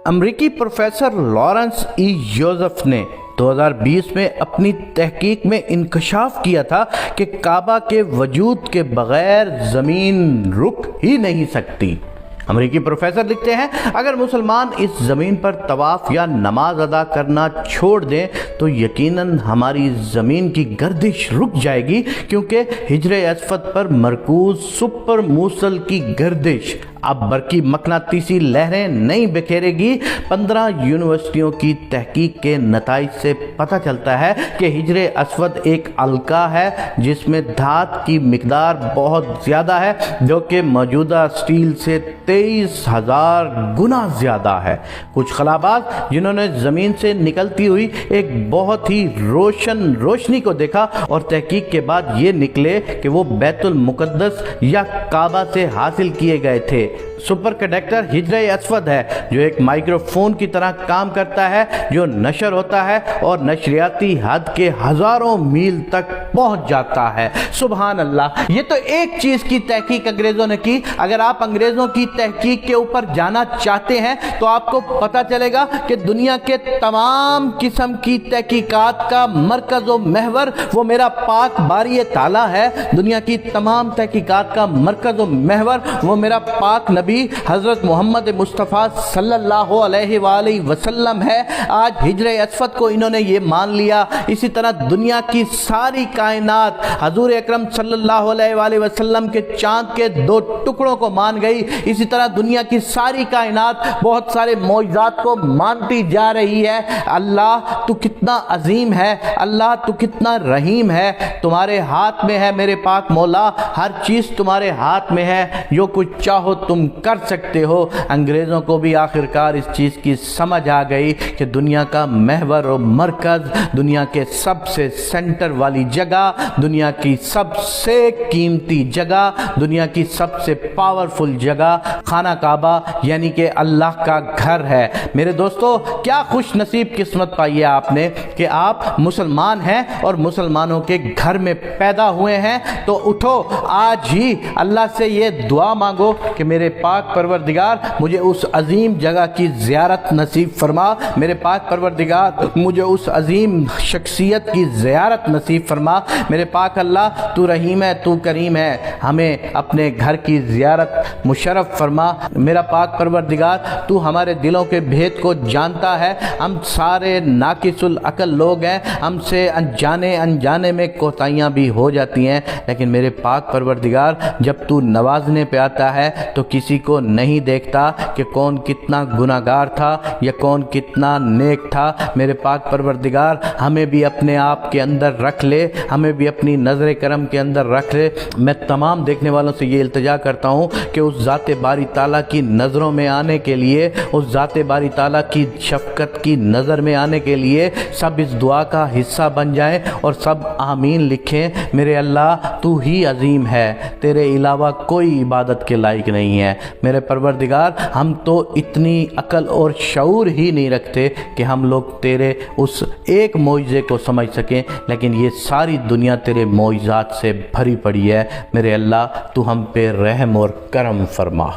امریکی professor Lawrence ای یوزف نے 2020 میں اپنی تحقیق میں انکشاف کیا تھا کہ کعبہ کے وجود کے بغیر زمین رک ہی نہیں سکتی۔ امریکی پروفیسر لکھتے ہیں، اگر مسلمان اس زمین پر طواف یا نماز ادا کرنا چھوڑ دیں تو یقیناً ہماری زمین کی گردش رک جائے گی، کیونکہ حجر اسود پر مرکوز سپر موصل کی گردش اب برقی مقناطیسی لہریں نہیں بکھیرے گی۔ 15 یونیورسٹیوں کی تحقیق کے نتائج سے پتہ چلتا ہے کہ حجر اسود ایک الکا ہے جس میں دھات کی مقدار بہت زیادہ ہے، جو کہ موجودہ اسٹیل سے 23,000 گنا زیادہ ہے۔ کچھ خلابات جنہوں نے زمین سے نکلتی ہوئی ایک بہت ہی روشنی کو دیکھا اور تحقیق کے بعد یہ نکلے کہ وہ بیت المقدس یا کعبہ سے حاصل کیے گئے تھے۔ سپر کنڈکٹر حجر اسود ہے جو ایک مائکرو فون کی طرح کام کرتا ہے، جو نشر ہوتا ہے اور نشریاتی حد کے ہزاروں میل تک پہنچ جاتا ہے۔ سبحان اللہ! یہ تو ایک چیز کی تحقیق انگریزوں نے کی۔ اگر آپ انگریزوں کی تحقیق کے اوپر جانا چاہتے ہیں تو آپ کو پتا چلے گا کہ دنیا کے تمام قسم کی تحقیقات کا مرکز و محور وہ میرا پاک باری تعالیٰ ہے۔ دنیا کی تمام تحقیقات کا مرکز و محور وہ میرا پاک نبی حضرت محمد مصطفیٰ صلی اللہ علیہ وآلہ وسلم ہے۔ آج حجر اسود کو انہوں نے یہ مان لیا، اسی طرح دنیا کی ساری کائنات حضور اکرم صلی اللہ علیہ وآلہ وسلم کے چاند کے 2 ٹکڑوں کو مان گئی۔ اسی طرح دنیا کی ساری کائنات بہت سارے معجزات کو مانتی جا رہی ہے۔ اللہ تو کتنا عظیم ہے، اللہ تو کتنا رحیم ہے، تمہارے ہاتھ میں ہے میرے پاک مولا، ہر چیز تمہارے ہاتھ میں ہے، جو کچھ چاہو تم کر سکتے ہو۔ انگریزوں کو بھی آخرکار اس چیز کی سمجھ آ گئی کہ دنیا کا محور و مرکز، دنیا کے سب سے سینٹر والی جگہ، دنیا کی سب سے قیمتی جگہ، دنیا کی سب سے پاورفل جگہ خانہ کعبہ یعنی کہ اللہ کا گھر ہے۔ میرے دوستو، کیا خوش نصیب قسمت پائی ہے آپ نے کہ آپ مسلمان ہیں اور مسلمانوں کے گھر میں پیدا ہوئے ہیں۔ تو اٹھو آج ہی اللہ سے یہ دعا مانگو کہ میرے پاک پروردگار مجھے اس عظیم جگہ کی زیارت نصیب فرما، میرے پاک پروردگار مجھے اس عظیم شخصیت کی زیارت نصیب فرما، میرے پاک اللہ تو رحیم ہے، تو کریم ہے، ہمیں اپنے گھر کی زیارت مشرف فرما۔ میرا پاک پروردگار تو ہمارے دلوں کے بھید کو جانتا ہے، ہم سارے ناقص العقل لوگ ہیں، ہم سے انجانے میں کوتاہیاں بھی ہو جاتی ہیں، لیکن میرے پاک پروردگار جب تو نوازنے پہ آتا ہے تو کسی کو نہیں دیکھتا کہ کون کتنا گناہگار تھا یا کون کتنا نیک تھا۔ میرے پاک پروردگار ہمیں بھی اپنے آپ کے اندر رکھ لے، ہمیں بھی اپنی نظر کرم کے اندر رکھ لے۔ میں تمام دیکھنے والوں سے یہ التجا کرتا ہوں کہ اس ذات باری تعالیٰ کی نظروں میں آنے کے لیے، اس ذات باری تعالیٰ کی شفقت کی نظر میں آنے کے لیے سب اس دعا کا حصہ بن جائیں اور سب آمین لکھیں۔ میرے اللہ تو ہی عظیم ہے، تیرے علاوہ کوئی عبادت کے لائق نہیں ہے۔ میرے پروردگار ہم تو اتنی عقل اور شعور ہی نہیں رکھتے کہ ہم لوگ تیرے اس ایک معجزے کو سمجھ سکیں، لیکن یہ ساری دنیا تیرے معجزات سے بھری پڑی ہے۔ میرے اللہ تو ہم پہ رحم اور کرم فرما۔